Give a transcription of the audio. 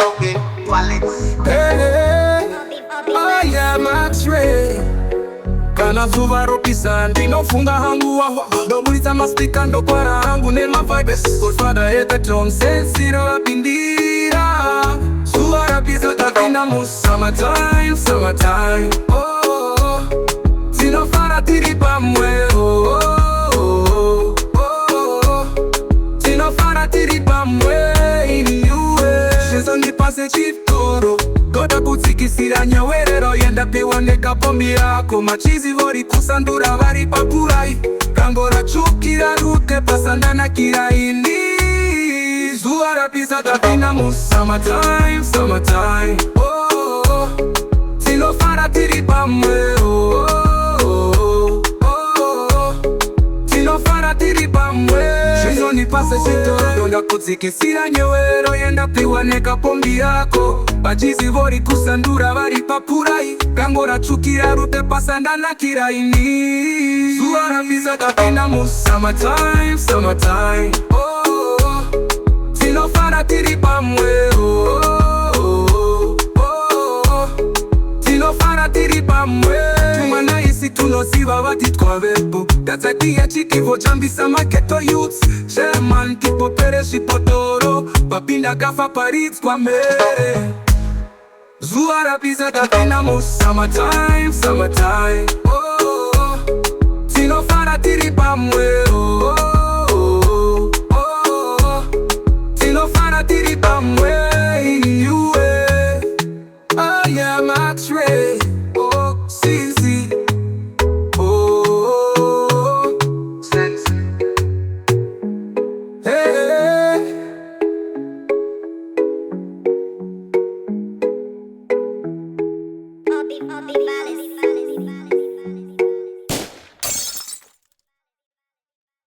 Okay, wallet. Hey, I am X-Ray. Kana zuva ropisa ndinofunga hangu wawa ndomulitsa mastika ndokwara hangu nema vibes Godfather Epeton sensiro apindira zuva rapisa tapinda mu summertime, summertime. Oh, tinofara tiri pamwe. Tinofara tiri pamwe iniwe shizondipase chitoro goda kutsikisira nyawerero yenda piwa nekapombi yako machizi vori kusandura vari papurai kangora chukira rute pasandana kiraini zuva rapisa tapinda mu summertime, summertime. Oh, tinofara tiri pamwe. Tinofara tiri pamwe nipase chitoro ndakutsikisira nyewero yenda piwa nekapombi yako machizi vori kusandura vari papurai kangora chukira rute pasandana kiraini zuva rapisa tapinda mu summertime, summertime. Oh, tinofara tiri pamwe. Tinofara tiri pamwe tumanaisi tunoziva vati twavepo tatsatiya chikivo chambisa maketo youths Sherman kipopere zvipotoro papinda kafa paritswa mere zuva rapisa tapinda mu summertime, summertime. Oh, tinofara tiri pamwe. Tinofara tiri pamwe iniwe I am X-Ray. Oh, CZ. Oh, sense. Hey. All the valleys.